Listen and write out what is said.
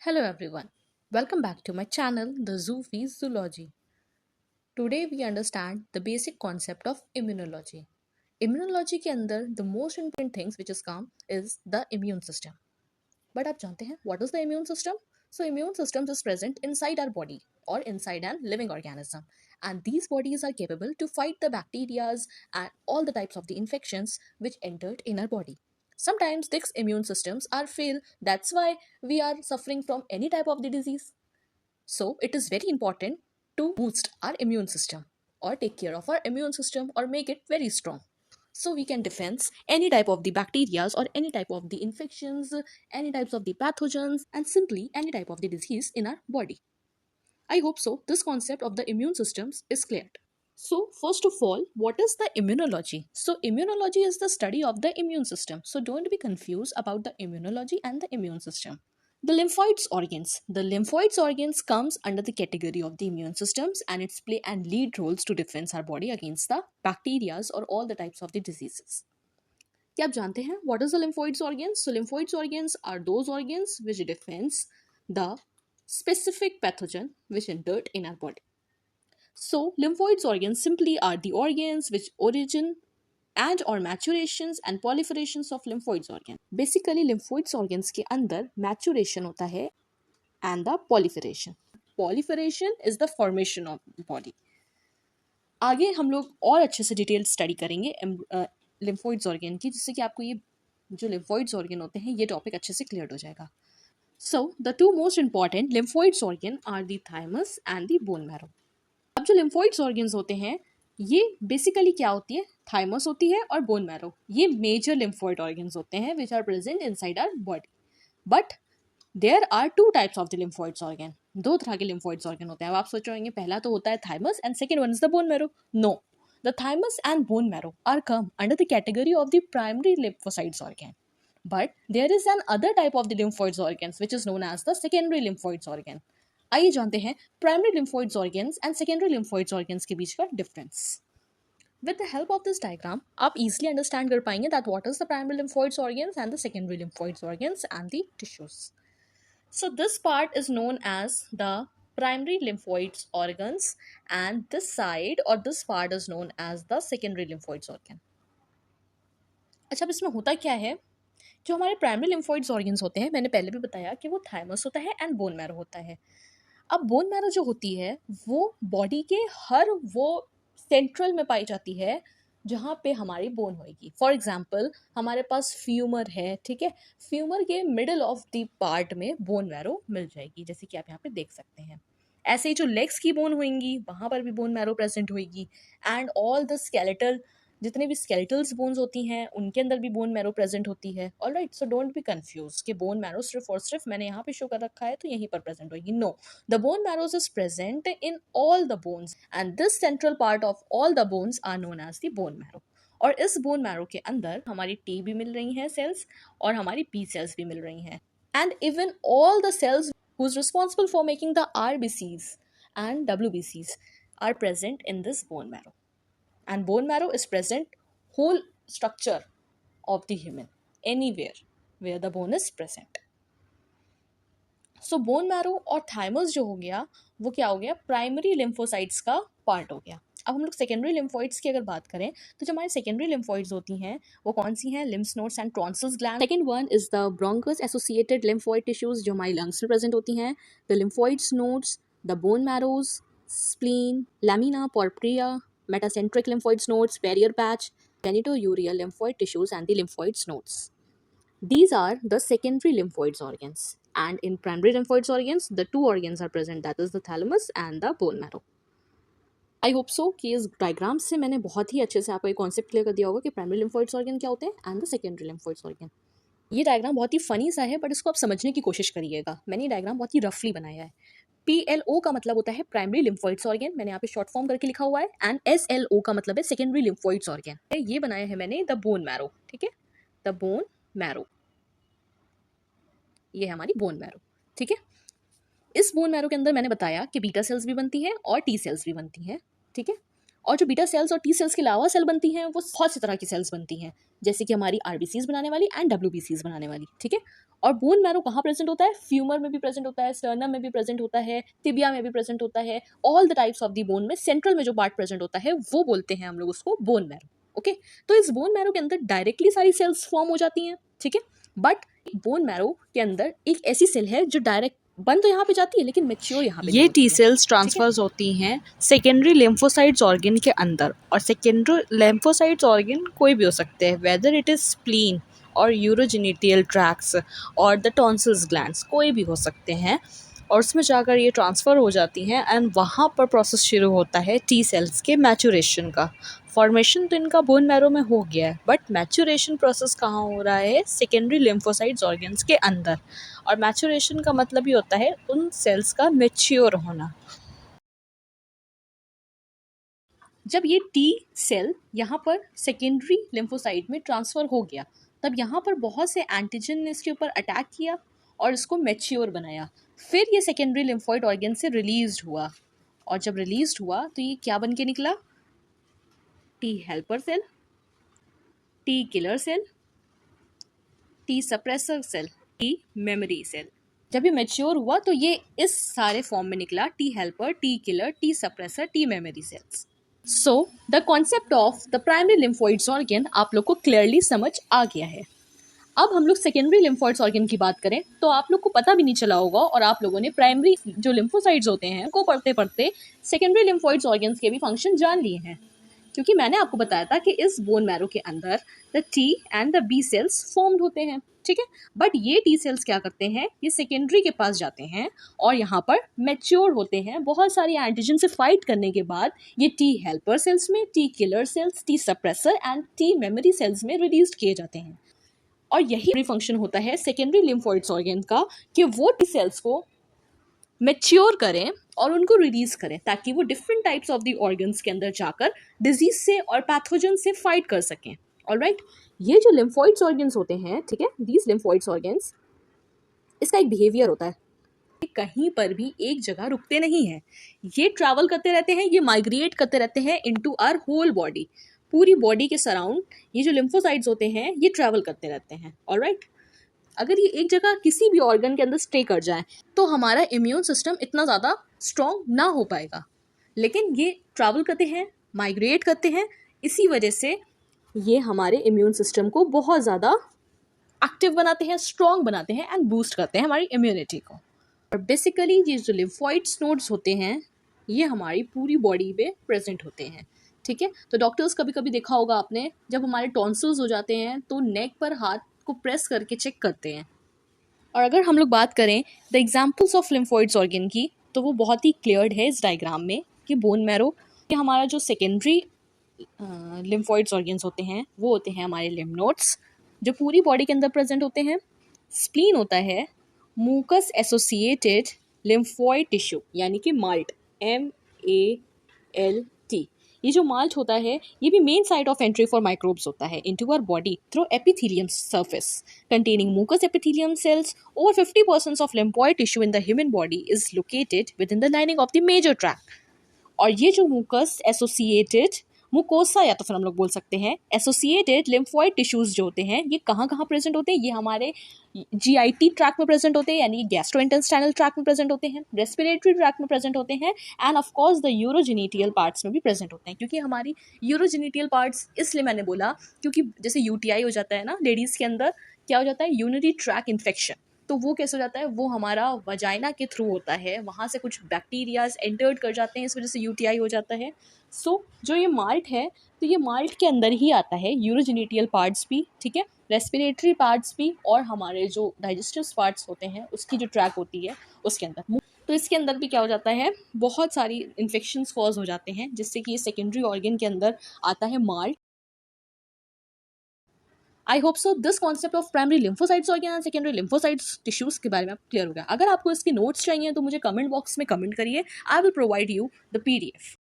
Hello everyone. Welcome back to my channel, The Zoofies Zoology. Today we understand the basic concept of immunology. Immunology के अंदर the most important things which is come is the immune system. But आप जानते हैं what is the immune system? So immune system is present inside our body or inside an living organism, and these bodies are capable to fight the bacteria and all the types of the infections which entered in our body. Sometimes these immune systems are fail, that's why we are suffering from any type of the disease. So it is very important to boost our immune system or take care of our immune system or make it very strong. So we can defense any type of the bacteria or any type of the infections, any types of the pathogens, and simply any type of the disease in our body. I hope so. This concept of the immune systems is clear. So, first of all, what is the immunology? So, immunology is the study of the immune system. So, don't be confused about the immunology and the immune system. The lymphoids organs. The lymphoids organs comes under the category of the immune systems, and it's play and lead roles to defense our body against the bacteria or all the types of the diseases. क्या आप जानते हैं what is the lymphoids organs? So lymphoids organs are those organs which defends the specific pathogen which entered in our body. So lymphoids organs simply are the organs which origin and or maturations and proliferations of lymphoids organ. Basically lymphoids organs के अंदर maturation होता है and the proliferation. Proliferation is the formation of body. आगे हम लोग और अच्छे से डिटेल स्टडी करेंगे लिम्फोइड्स ऑर्गन की, जिससे कि आपको ये जो लिम्फोइड्स ऑर्गन होते हैं ये टॉपिक अच्छे से क्लियर हो जाएगा. So the two most important lymphoids organ are the thymus and the bone marrow. अब जो लिम्फोइड्स ऑर्गन्स होते हैं ये बेसिकली क्या होती है, थाइमस होती है और बोन मैरो. ये मेजर लिम्फोइड ऑर्गन्स होते हैं which are present inside our body. But there are two types of the lymphoids organ. दो तरह के लिम्फोइड्स ऑर्गन होते हैं. अब आप सोच रहे होंगे पहला तो होता है thymus and second one is the bone marrow. No, the thymus and bone marrow are come under the category of the primary lymphocytes organ. But there is an other type of the lymphoids organs which is known as the secondary lymphoids organ. आइए जानते हैं primary lymphoids organs and secondary lymphoids organs के बीच का difference. With the help of this diagram, आप easily understand कर पाएंगे that what is the primary lymphoids organs and the secondary lymphoids organs and the tissues. So this part is known as the primary lymphoids organs and this side or this part is known as the secondary lymphoids organ. अच्छा, अब इसमें होता क्या है, जो हमारे primary लिम्फोइड्स organs होते हैं मैंने पहले भी बताया कि वो थाइमस होता है एंड बोन मैरो होता है. अब बोन मैरो जो होती है वो बॉडी के हर वो सेंट्रल में पाई जाती है जहाँ पे हमारी बोन होएगी. फॉर एग्जाम्पल हमारे पास फ्यूमर है, ठीक है, फ्यूमर के मिडल ऑफ द पार्ट में बोन मैरो मिल जाएगी, जैसे कि आप यहाँ पे देख सकते हैं. ऐसे ही जो लेग्स की बोन होंगी वहाँ पर भी बोन मैरो प्रेजेंट होएगी एंड ऑल द स्केलेटल, जितने भी स्केलेटल्स बोन्स होती हैं उनके अंदर भी बोन मैरो प्रेजेंट होती है. Alright, so don't be confuse कि बोन मैरो सिर्फ और सिर्फ मैंने यहाँ पे शो कर रखा है तो यहीं पर प्रेजेंट होगी. No, the bone marrows is present in all the bones and this central part of all the bones are known as the bone marrow. और इस बोन मैरो के अंदर हमारी टी भी मिल रही हैं सेल्स और हमारी पी सेल्स भी मिल रही हैं and even all the cells who is responsible for making the RBCs and WBCs are present in this bone marrow. And bone marrow is present whole structure of the human anywhere where the bone is present. So bone marrow और thymus जो हो गया वो क्या हो गया, primary lymphocytes का part हो गया. अब हम लोग सेकेंडरी लिम्फोइड्स की अगर बात करें तो जो हमारी सेकेंडरी लिम्फोइड्स होती हैं वो कौन सी हैं, lymph nodes and tonsils gland. Second one is the bronchus associated lymphoid tissues जो हमारी लंग्स में प्रेजेंट होती हैं, the lymphoids nodes, the bone marrows, spleen, lamina propria, metacentric lymphoid nodes, barrier patch, genitoureal lymphoid tissues, and the lymphoid nodes. These are the secondary lymphoids organs. And in primary lymphoids organs, the two organs are present, that is the thalamus and the bone marrow. I hope so कि इस diagram से मैंने बहुत ही अच्छे से आपको एक concept clear कर दिया होगा कि प्राइमरी लिम्फोइड्स ऑर्गन क्या होते हैं एंड द सेकेंडरी लिम्फोइड्स ऑर्गन. ये डायग्राम बहुत ही फनी सा है बट इसको आप समझने की कोशिश करिएगा. मैंने ये डायग्राम बहुत ही रफली बनाया है. PLO का मतलब होता है प्राइमरी लिम्फोइड्स ऑर्गन, मैंने यहाँ पे शॉर्ट फॉर्म करके लिखा हुआ है, एंड SLO का मतलब है सेकेंडरी लिम्फोइड्स ऑर्गन. ये बनाया है मैंने द बोन मैरो, ठीक है, द बोन मैरो, ये है हमारी बोन मैरो, ठीक है. इस बोन मैरो के अंदर मैंने बताया कि बीटा सेल्स भी बनती हैं और टी सेल्स भी बनती हैं, ठीक है. और जो बीटा सेल्स और टी सेल्स के अलावा सेल बनती हैं वो बहुत सी तरह की सेल्स बनती हैं, जैसे कि हमारी आरबीसीज बनाने वाली एंड डब्ल्यूबीसीज बनाने वाली, ठीक है। और बोन मैरो कहाँ प्रेजेंट होता है? फ्यूमर में भी प्रेजेंट होता है, स्टर्नम में भी प्रेजेंट होता है, टिबिया में भी प्रेजेंट होता है, all the types of the bone में सेंट्रल में जो पार्ट प्रेजेंट होता है वो बोलते हैं हम लोग उसको बोन मैरो। ओके, तो इस बोन मैरो के अंदर डायरेक्टली सारी सेल्स फॉर्म हो जाती हैं, ठीक है। बट बोन मैरो के अंदर एक ऐसी सेल है जो डायरेक्ट बन तो यहाँ पे जाती है लेकिन मैच्योर यहाँ पे ये टी सेल्स ट्रांसफर्स होती हैं सेकेंडरी लिम्फोसाइट्स ऑर्गन के अंदर, और सेकेंडरी लिम्फोसाइट्स ऑर्गन कोई भी हो सकते हैं, वेदर इट इज़ स्प्लीन और यूरोजेनिटल ट्रैक्ट्स और द टॉन्सिल्स ग्लैंड्स, कोई भी हो सकते हैं। और उसमें जाकर ये ट्रांसफ़र हो जाती हैं एंड वहाँ पर प्रोसेस शुरू होता है टी सेल्स के मैचुरेशन का। फॉर्मेशन तो इनका बोन मैरो में हो गया है, बट मैचुरेशन प्रोसेस कहाँ हो रहा है? सेकेंडरी लिम्फोसाइट्स ऑर्गन्स के अंदर। और मैचुरेशन का मतलब ये होता है उन सेल्स का मैच्योर होना। जब ये टी सेल यहाँ पर सेकेंडरी लिम्फोसाइट में ट्रांसफ़र हो गया, तब यहाँ पर बहुत से एंटीजन ने इसके ऊपर अटैक किया और इसको मैच्योर बनाया। फिर ये सेकेंडरी लिम्फोइड ऑर्गन से रिलीज हुआ, और जब रिलीज हुआ तो ये क्या बन के निकला? T helper cell, T killer cell, T suppressor cell, T memory cell. जब ये मैच्योर हुआ तो ये इस सारे फॉर्म में निकला: T helper, T killer, T suppressor, T memory cells. So the concept of the primary lymphoids organ आप लोग को क्लियरली समझ आ गया है। अब हम लोग सेकेंडरी लिम्फोइड्स ऑर्गन की बात करें तो आप लोग को पता भी नहीं चला होगा, और आप लोगों ने प्राइमरी जो लिम्फोसाइट्स होते हैं उनको पढ़ते पढ़ते सेकेंडरी लिम्फोइड्स ऑर्गन्स के भी फंक्शन जान लिए हैं, क्योंकि मैंने आपको बताया था कि इस बोन मैरो के अंदर the T and the B cells formed होते हैं, ठीक है। बट ये टी सेल्स क्या करते हैं? ये सेकेंडरी के पास जाते हैं और यहाँ पर मैच्योर होते हैं। बहुत सारी एंटीजन से फाइट करने के बाद ये टी हेल्पर सेल्स में, T killer cells, T suppressor and T memory sales में रिलीज किए जाते हैं। और यही फंक्शन होता है सेकेंडरी लिम्फोइड्स ऑर्गन का कि वो टी सेल्स को मैच्योर करें और उनको रिलीज करें, ताकि वो different types of the organs के अंदर जाकर डिजीज से और पैथोजन से फाइट कर सकें। ऑलराइट, ये जो लिम्फोइड्स ऑर्गन्स होते हैं, ठीक है, दीज लिम्फोइड्स ऑर्गन्स, इसका एक बिहेवियर होता है, कहीं पर भी एक जगह रुकते नहीं हैं, ये ट्रैवल करते रहते हैं, ये माइग्रेट करते रहते हैं इनटू आवर होल बॉडी। पूरी बॉडी के सराउंड ये जो लिम्फोसाइट्स होते हैं ये ट्रैवल करते रहते हैं। ऑलराइट, अगर ये एक जगह किसी भी ऑर्गन के अंदर स्टे कर जाए तो हमारा इम्यून सिस्टम इतना ज़्यादा स्ट्रॉन्ग ना हो पाएगा, लेकिन ये ट्रैवल करते हैं, माइग्रेट करते हैं, इसी वजह से ये हमारे इम्यून सिस्टम को बहुत ज़्यादा एक्टिव बनाते हैं, स्ट्रॉन्ग बनाते हैं एंड बूस्ट करते हैं हमारी इम्यूनिटी को। और बेसिकली ये जो लिम्फोइड्स नोड्स होते हैं ये हमारी पूरी बॉडी पे प्रेजेंट होते हैं, ठीक है। तो डॉक्टर्स कभी कभी देखा होगा आपने, जब हमारे टॉन्सिल्स हो जाते हैं तो नेक पर हाथ को प्रेस करके चेक करते हैं। और अगर हम लोग बात करें द एग्जाम्पल्स ऑफ लिम्फोइड्स ऑर्गन की, तो वो बहुत ही क्लियर्ड है इस डायग्राम में कि बोन मैरो कि हमारा जो सेकेंडरी लिम्फोइड्स ऑर्गन्स होते हैं वो होते हैं हमारे लिम्फ नोड्स, जो पूरी बॉडी के अंदर प्रेजेंट होते हैं। स्प्लीन होता है म्यूकस एसोसिएटेड लिम्फोइड टिश्यू, यानी कि माल्ट, MALT। ये जो माल्ट होता है ये भी main site of entry for microbes होता है into our body through epithelium surface containing mucous epithelium cells. Over 50% of lymphoid tissue in the human body is located within the lining of the major tract. और ये जो mucus associated मुकोसा, या तो फिर हम लोग बोल सकते हैं एसोसिएटेड लिम्फोइड टिश्यूज जो होते हैं, ये कहाँ कहाँ प्रेजेंट होते हैं? ये हमारे GIT ट्रैक में प्रेजेंट होते हैं, यानी गैस्ट्रोइंटेस्टाइनल ट्रैक में प्रेजेंट होते हैं, रेस्पिरेटरी ट्रैक में प्रेजेंट होते हैं, and of course the urogenital parts में भी प्रेजेंट होते हैं। क्योंकि हमारी यूरोजेनिटियल पार्ट्स इसलिए मैंने बोला क्योंकि जैसे UTI हो जाता है ना लेडीज़ के अंदर, क्या हो जाता है? यूरिनरी ट्रैक इन्फेक्शन, तो वो कैसे हो जाता है? वो हमारा वजाइना के थ्रू होता है, वहाँ से कुछ बैक्टीरियाज एंटर्ड कर जाते हैं, इस वजह से UTI हो जाता है। सो जो ये माल्ट है तो ये माल्ट के अंदर ही आता है यूरोजेनिटियल पार्ट्स भी, ठीक है, रेस्पिरेटरी पार्ट्स भी, और हमारे जो डाइजेस्टिव पार्ट्स होते हैं उसकी जो ट्रैक होती है उसके अंदर। तो इसके अंदर भी क्या हो जाता है? बहुत सारी इन्फेक्शंस कॉज हो जाते हैं, जिससे कि ये सेकेंडरी ऑर्गन के अंदर आता है malt. I hope so this concept of primary lymphocytes organ and secondary lymphocytes tissues के बारे में क्लियर हो गया। अगर आपको इसके नोट्स चाहिए तो मुझे कमेंट बॉक्स में कमेंट करिए, I will provide you the PDF।